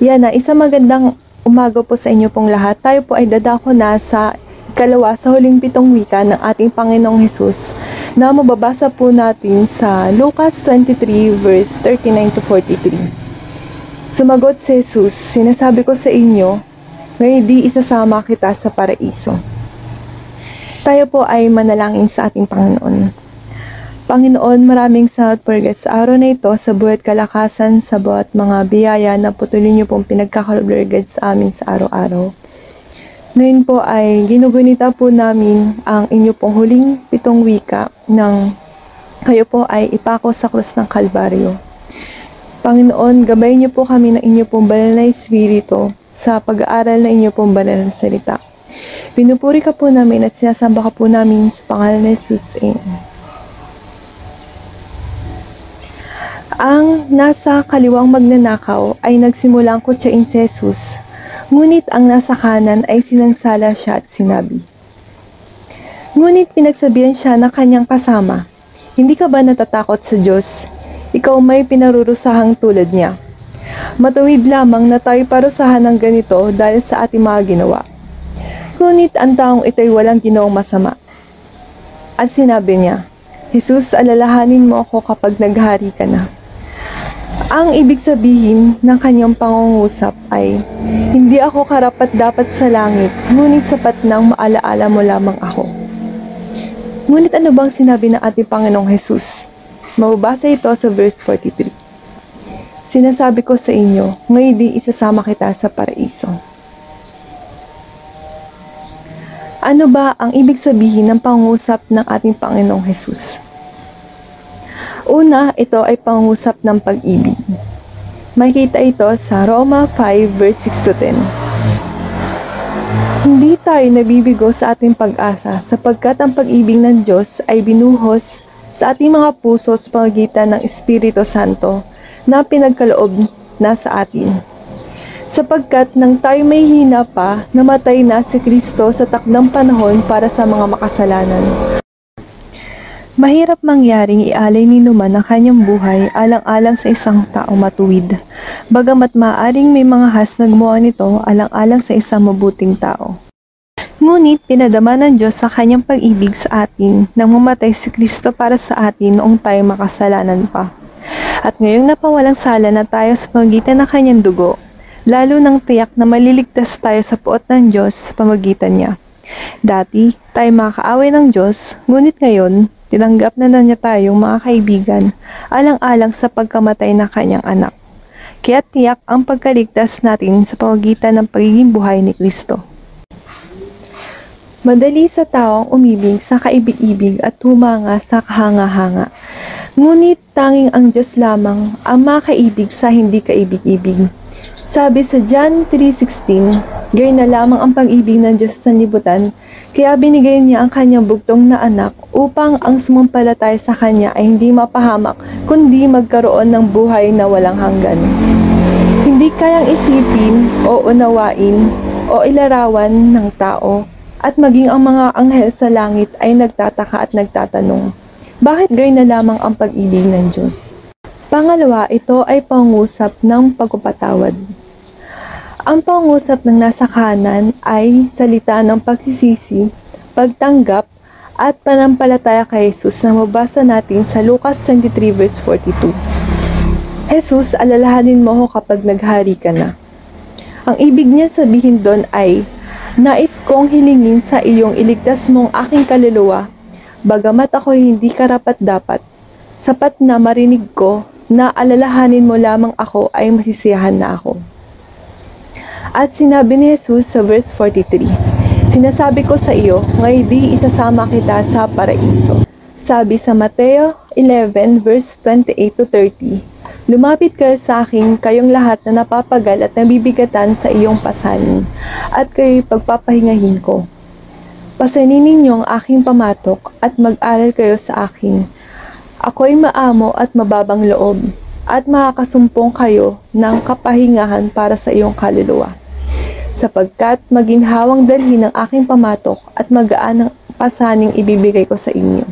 Yan na, isang magandang umaga po sa inyo pong lahat. Tayo po ay dadako na sa ikalawa sa huling 7 wika ng ating Panginoong Hesus na mababasa po natin sa Lucas 23 verse 39 to 43. Sumagot si Jesus, sinasabi ko sa inyo, ngayon di isasama kita sa paraiso. Tayo po ay manalangin sa ating Panginoon. Panginoon, maraming salamat po sa araw na ito, sa buhat kalakasan, sa buhat mga biyaya na patuloy niyo pong pinagkakalugad sa amin sa araw-araw. Ngayon po ay ginugunita po namin ang inyo pong huling 7 wika ng kayo po ay ipako sa krus ng Kalbaryo. Panginoon, gabayin niyo po kami ng inyo pong banal na Espiritu sa pag-aaral na inyo pong banal na salita. Pinupuri ka po namin at sinasamba ka po namin sa pangalan ni Jesus. Amen. Ang nasa kaliwang magnanakaw ay nagsimulang kutsain si Jesus, ngunit ang nasa kanan ay sinansala siya at sinabi. Ngunit pinagsabihan siya ng kanyang kasama, hindi ka ba natatakot sa Diyos? Ikaw may pinarurusahang tulad niya. Matuwid lamang na tayo parusahan ng ganito dahil sa ating mga ginawa. Ngunit ang taong ito'y walang ginawang masama. At sinabi niya, Jesus, alalahanin mo ako kapag naghari ka na. Ang ibig sabihin ng kanyang pangungusap ay, hindi ako karapat-dapat sa langit, ngunit sapat nang maalaala mo lamang ako. Ngunit ano bang sinabi ng ating Panginoong Jesus? Mababasa ito sa verse 43. Sinasabi ko sa inyo, ngayon di isasama kita sa paraiso. Ano ba ang ibig sabihin ng pangungusap ng ating Panginoong Jesus? Una, ito ay pangusap ng pag-ibig. Makikita ito sa Roma 5 verse 6 to 10. Hindi tayo nabibigo sa ating pag-asa sapagkat ang pag-ibig ng Diyos ay binuhos sa ating mga puso sa pamamagitan ng Espiritu Santo na pinagkaloob na sa atin. Sapagkat nang tayo may hina pa, namatay na si Kristo sa takdang panahon para sa mga makasalanan. Mahirap mangyaring ialay ni numan ang kanyang buhay alang-alang sa isang taong matuwid, bagamat maaaring may mga has na gumawa nito alang-alang sa isang mabuting tao. Ngunit pinadama ng Diyos sa kanyang pag-ibig sa atin nang mamatay si Kristo para sa atin noong tayo makasalanan pa. At ngayong napawalang sala na tayo sa pamamagitan ng kanyang dugo, lalo nang tiyak na maliligtas tayo sa puot ng Diyos sa pamamagitan niya. Dati, tayo makakaaway ng Diyos, ngunit ngayon, tinanggap na niya tayong mga kaibigan, alang-alang sa pagkamatay ng kanyang anak. Kaya tiyak ang pagkaligtas natin sa pamamagitan ng pagiging buhay ni Kristo. Madali sa taong umibig sa kaibig-ibig at humanga sa kahanga-hanga. Ngunit tanging ang Diyos lamang ang makaibig sa hindi kaibig-ibig. Sabi sa John 3:16, gayon na lamang ang pag-ibig ng Diyos sa sanlibutan, kaya binigay niya ang kanyang bugtong na anak upang ang sumampalataya sa kanya ay hindi mapahamak, kundi magkaroon ng buhay na walang hanggan. Hindi kayang isipin o unawain o ilarawan ng tao at maging ang mga anghel sa langit ay nagtataka at nagtatanong, bakit gayon na lamang ang pag-ibig ng Diyos? Pangalawa, ito ay pangusap ng pagpapatawad. Ang pangusap ng nasa kanan ay salita ng pagsisisi, pagtanggap, at panampalataya kay Jesus na mabasa natin sa Lucas 23 verse 42. Jesus, alalahanin mo ako kapag naghari ka na. Ang ibig niya sabihin doon ay, nais kong hilingin sa iyong iligtas mong aking kaluluwa, bagamat ako hindi karapat-dapat, sapat na marinig ko na alalahanin mo lamang ako ay masisiyahan na ako. At sinabi ni Jesus sa verse 43, sinasabi ko sa iyo, ngayon di isasama kita sa paraiso. Sabi sa Mateo 11 verse 28 to 30, lumapit kayo sa akin, kayong lahat na napapagal at nabibigatan sa iyong pasanin, at kayo'y pagpapahingahin ko. Pasanin ninyo ang aking pamatok at mag-aral kayo sa akin. Ako'y maamo at mababang loob, at makakasumpong kayo ng kapahingahan para sa iyong kaluluwa. Sapagkat maginhawang dalhin ng aking pamatok at magaan ang pasaning ibibigay ko sa inyo.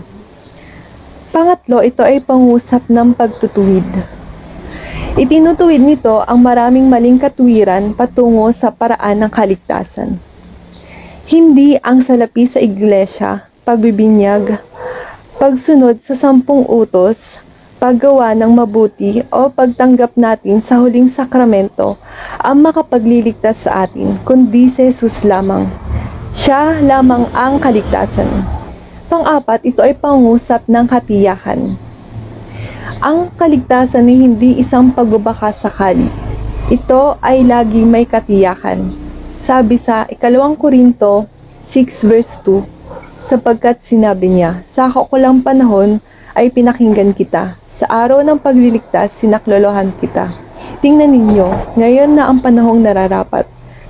Pangatlo, ito ay pangusap ng pagtutuwid. Itinutuwid nito ang maraming maling katwiran patungo sa paraan ng kaligtasan. Hindi ang salapi sa iglesia, pagbibinyag, pagsunod sa 10 utos, paggawa ng mabuti o pagtanggap natin sa huling sakramento ang makapagliligtas sa atin, kundi si Jesus lamang. Siya lamang ang kaligtasan. Pang-apat, ito ay pangungusap ng katiyakan. Ang kaligtasan ay hindi isang pagbabaka sakali. Ito ay laging may katiyakan. Sabi sa 2 Korinto 6 verse 2, sapagkat sinabi niya, sa kaukulang panahon ay pinakinggan kita. Sa araw ng pagliligtas, sinaklolohan kita. Tingnan ninyo, ngayon na ang panahong nararapat.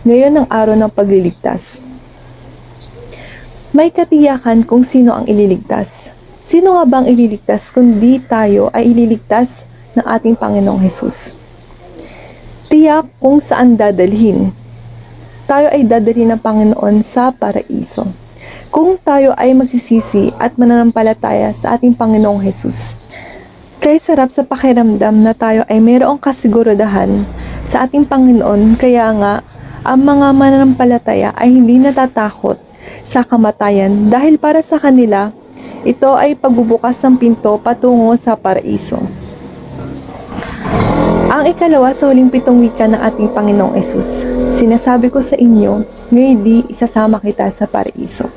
Ngayon ang araw ng pagliligtas. May katiyakan kung sino ang ililigtas. Sino nga bang ililigtas kundi tayo ay ililigtas ng ating Panginoong Hesus? Tiyak kung saan dadalhin. Tayo ay dadalhin ng Panginoon sa paraiso. Kung tayo ay magsisisi at mananampalataya sa ating Panginoong Hesus. Kaya sarap sa pakiramdam na tayo ay mayroong kasiguraduhan sa ating Panginoon, kaya nga ang mga mananampalataya ay hindi natatakot sa kamatayan dahil para sa kanila, ito ay pagbubukas ng pinto patungo sa paraiso. Ang ikalawa sa huling 7 wika ng ating Panginoong Hesus, sinasabi ko sa inyo, ngayon di isasama kita sa paraiso.